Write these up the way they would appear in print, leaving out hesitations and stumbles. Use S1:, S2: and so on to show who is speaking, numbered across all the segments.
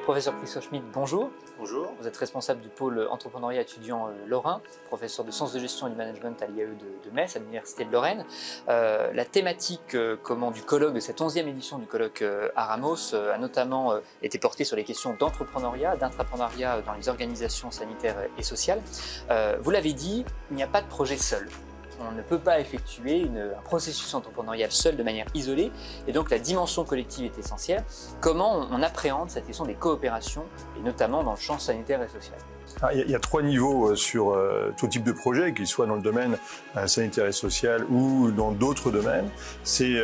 S1: Professeur Christophe Schmitt, bonjour.
S2: Bonjour.
S1: Vous êtes responsable du pôle entrepreneuriat étudiant Lorrain, professeur de sciences de gestion et de management à l'IAE de Metz, à l'Université de Lorraine. La thématique du colloque, de cette 11e édition du colloque Aramos, a notamment été portée sur les questions d'entrepreneuriat, d'intrapreneuriat dans les organisations sanitaires et sociales. Vous l'avez dit, il n'y a pas de projet seul. On ne peut pas effectuer un processus entrepreneurial seul de manière isolée, et donc la dimension collective est essentielle. Comment on appréhende cette question des coopérations, et notamment dans le champ sanitaire et social?
S2: Il y a trois niveaux sur tout type de projet, qu'il soit dans le domaine sanitaire et social ou dans d'autres domaines. C'est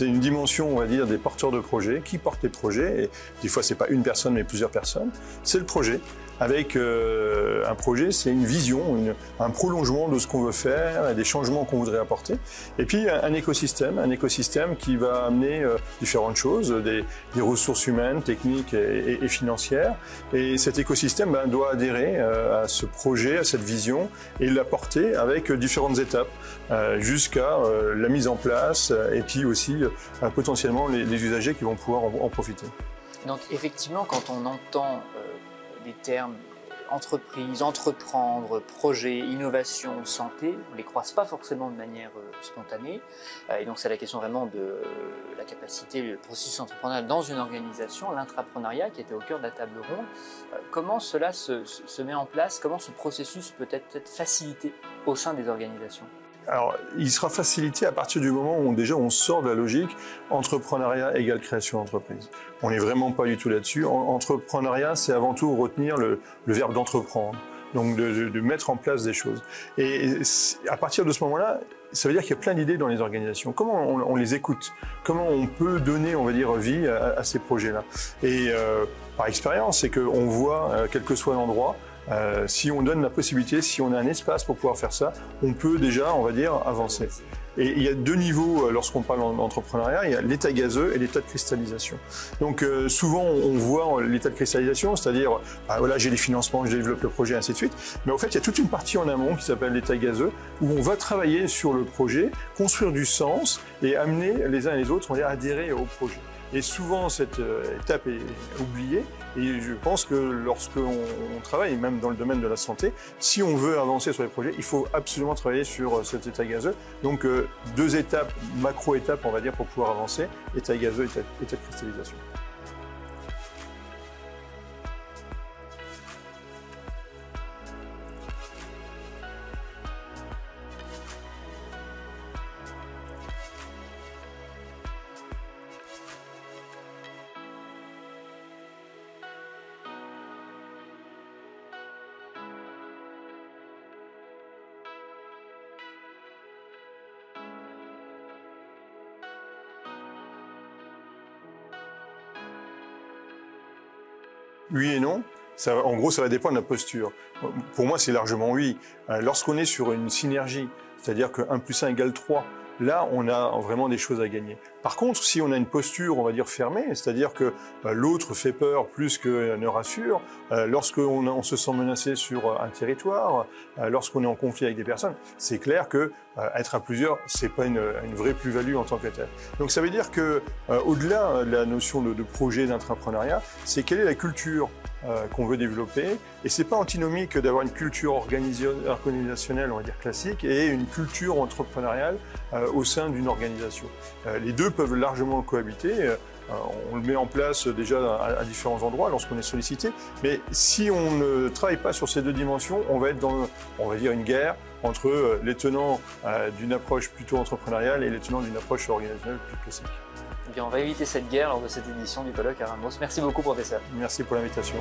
S2: une dimension, on va dire, des porteurs de projets, qui portent les projets, et des fois c'est pas une personne mais plusieurs personnes. C'est le projet. Avec un projet, c'est une vision, un prolongement de ce qu'on veut faire, des changements qu'on voudrait apporter. Et puis un écosystème qui va amener différentes choses, des ressources humaines, techniques et financières. Et cet écosystème doit adhérer à ce projet, à cette vision, et l'apporter avec différentes étapes, jusqu'à la mise en place, et puis aussi potentiellement les usagers qui vont pouvoir en profiter.
S1: Donc effectivement, quand on entend des termes entreprise, entreprendre, projet, innovation, santé, on ne les croise pas forcément de manière spontanée. Et donc c'est la question vraiment de la capacité, le processus entrepreneurial dans une organisation, l'intrapreneuriat qui était au cœur de la table ronde. Comment cela se met en place? Comment ce processus peut être facilité au sein des organisations?
S2: Alors, il sera facilité à partir du moment où déjà on sort de la logique entrepreneuriat égale création d'entreprise. On n'est vraiment pas du tout là-dessus. Entrepreneuriat, c'est avant tout retenir le verbe d'entreprendre, donc de mettre en place des choses. Et à partir de ce moment-là, ça veut dire qu'il y a plein d'idées dans les organisations. Comment on les écoute? Comment on peut donner, on va dire, vie à ces projets-là? Et par expérience, c'est qu'on voit, quel que soit l'endroit, si on donne la possibilité, si on a un espace pour pouvoir faire ça, on peut déjà, on va dire, avancer. Et il y a deux niveaux lorsqu'on parle d'entrepreneuriat, il y a l'état gazeux et l'état de cristallisation. Donc souvent on voit l'état de cristallisation, c'est-à-dire voilà, j'ai les financements, je développe le projet, ainsi de suite. Mais en fait, il y a toute une partie en amont qui s'appelle l'état gazeux, où on va travailler sur le projet, construire du sens et amener les uns et les autres, on va adhérer au projet. Et souvent, cette étape est oubliée. Et je pense que lorsqu'on travaille, même dans le domaine de la santé, si on veut avancer sur les projets, il faut absolument travailler sur cet état gazeux. Donc, deux étapes, macro-étapes, on va dire, pour pouvoir avancer. État gazeux, état de cristallisation. Oui et non. En gros, ça va dépendre de la posture. Pour moi, c'est largement oui. Lorsqu'on est sur une synergie, c'est-à-dire que 1 + 1 = 3, là, on a vraiment des choses à gagner. Par contre, si on a une posture, on va dire, fermée, c'est-à-dire que l'autre fait peur plus que ne rassure, lorsqu'on se sent menacé sur un territoire, lorsqu'on est en conflit avec des personnes, c'est clair que être à plusieurs, c'est pas une vraie plus-value en tant que telle. Donc ça veut dire que au-delà de la notion de projet d'intrapreneuriat, c'est quelle est la culture qu'on veut développer, et c'est pas antinomique d'avoir une culture organisationnelle, on va dire classique, et une culture entrepreneuriale au sein d'une organisation. Les deux peuvent largement cohabiter. On le met en place déjà à différents endroits lorsqu'on est sollicité, mais si on ne travaille pas sur ces deux dimensions, on va être dans, on va dire, une guerre entre les tenants d'une approche plutôt entrepreneuriale et les tenants d'une approche organisationnelle plus classique.
S1: Eh bien, on va éviter cette guerre lors de cette édition du colloque Aramos. Merci beaucoup, professeur.
S2: Merci pour l'invitation.